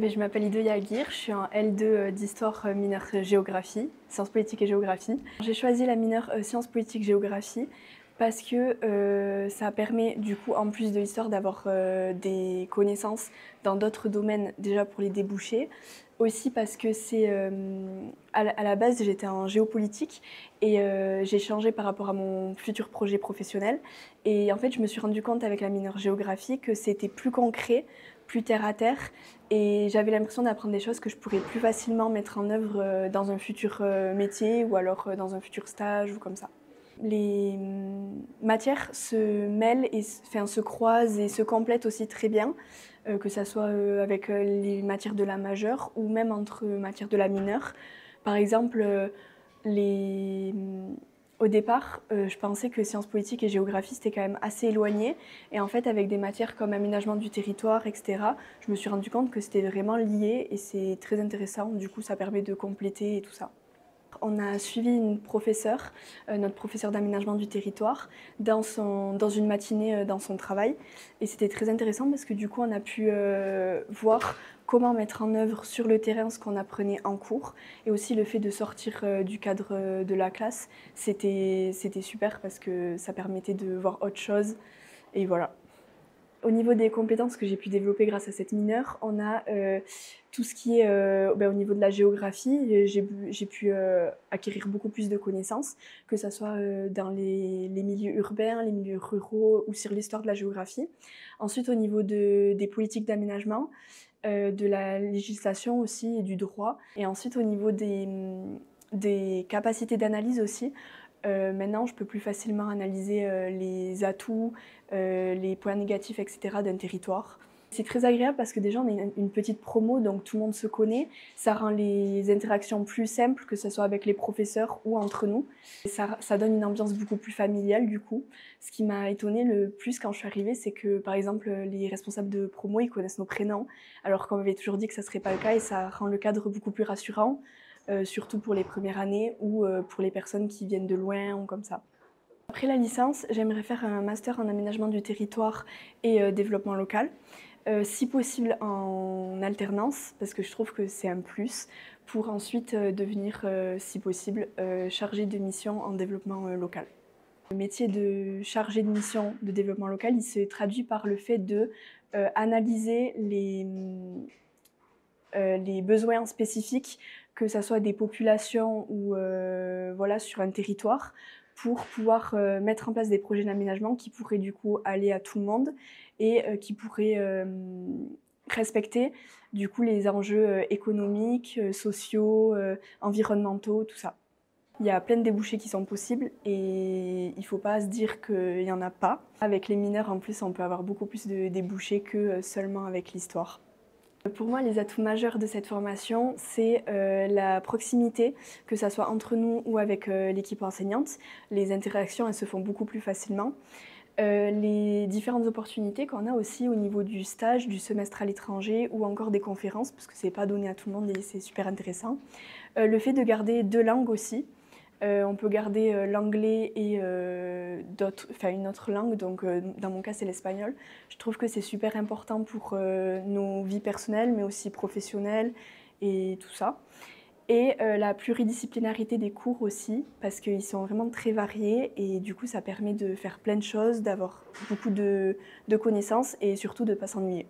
Je m'appelle Idoia Aguirre, je suis en L2 d'histoire mineure géographie, sciences politiques et géographie. J'ai choisi la mineure sciences politiques géographie parce que ça permet du coup en plus de l'histoire d'avoir des connaissances dans d'autres domaines déjà pour les débouchés. Aussi parce que c'est à la base j'étais en géopolitique et j'ai changé par rapport à mon futur projet professionnel et en fait je me suis rendu compte avec la mineure géographie que c'était plus concret, plus terre à terre et j'avais l'impression d'apprendre des choses que je pourrais plus facilement mettre en œuvre dans un futur métier ou alors dans un futur stage ou comme ça. Les matières se mêlent et se croisent et se complètent aussi très bien, que ce soit avec les matières de la majeure ou même entre matières de la mineure. Par exemple, les, au départ, je pensais que sciences politiques et géographie c'était quand même assez éloigné. Et en fait, avec des matières comme aménagement du territoire, etc., je me suis rendu compte que c'était vraiment lié et c'est très intéressant. Du coup, ça permet de compléter et tout ça. On a suivi une professeure, notre professeure d'aménagement du territoire, dans une matinée dans son travail. Et c'était très intéressant parce que du coup, on a pu voir comment mettre en œuvre sur le terrain ce qu'on apprenait en cours. Et aussi le fait de sortir du cadre de la classe, c'était super parce que ça permettait de voir autre chose. Et voilà. Au niveau des compétences que j'ai pu développer grâce à cette mineure, on a tout ce qui est au niveau de la géographie. J'ai pu acquérir beaucoup plus de connaissances, que ce soit dans les milieux urbains, les milieux ruraux ou sur l'histoire de la géographie. Ensuite, au niveau des politiques d'aménagement, de la législation aussi et du droit. Et ensuite, au niveau des capacités d'analyse aussi, maintenant, je peux plus facilement analyser les atouts, les points négatifs, etc. d'un territoire. C'est très agréable parce que déjà, on est une petite promo, donc tout le monde se connaît. Ça rend les interactions plus simples, que ce soit avec les professeurs ou entre nous. Et ça donne une ambiance beaucoup plus familiale, du coup. Ce qui m'a étonnée le plus quand je suis arrivée, c'est que, par exemple, les responsables de promo, ils connaissent nos prénoms, alors qu'on m'avait toujours dit que ça serait pas le cas et ça rend le cadre beaucoup plus rassurant. Surtout pour les premières années ou pour les personnes qui viennent de loin ou comme ça. Après la licence, j'aimerais faire un master en aménagement du territoire et développement local, si possible en alternance, parce que je trouve que c'est un plus, pour ensuite devenir, si possible, chargée de mission en développement local. Le métier de chargé de mission de développement local, il se traduit par le fait de analyser les besoins spécifiques, que ce soit des populations ou voilà, sur un territoire, pour pouvoir mettre en place des projets d'aménagement qui pourraient du coup aller à tout le monde et qui pourraient respecter du coup les enjeux économiques, sociaux, environnementaux, tout ça. Il y a plein de débouchés qui sont possibles et il ne faut pas se dire qu'il n'y en a pas. Avec les mineurs, en plus, on peut avoir beaucoup plus de débouchés que seulement avec l'histoire. Pour moi, les atouts majeurs de cette formation, c'est la proximité, que ce soit entre nous ou avec l'équipe enseignante. Les interactions, elles se font beaucoup plus facilement. Les différentes opportunités qu'on a aussi au niveau du stage, du semestre à l'étranger ou encore des conférences, parce que c'est pas donné à tout le monde et c'est super intéressant. Le fait de garder 2 langues aussi. On peut garder l'anglais et une autre langue, donc dans mon cas c'est l'espagnol. Je trouve que c'est super important pour nos vies personnelles mais aussi professionnelles et tout ça. Et la pluridisciplinarité des cours aussi, parce qu'ils sont vraiment très variés et du coup ça permet de faire plein de choses, d'avoir beaucoup de connaissances et surtout de ne pas s'ennuyer.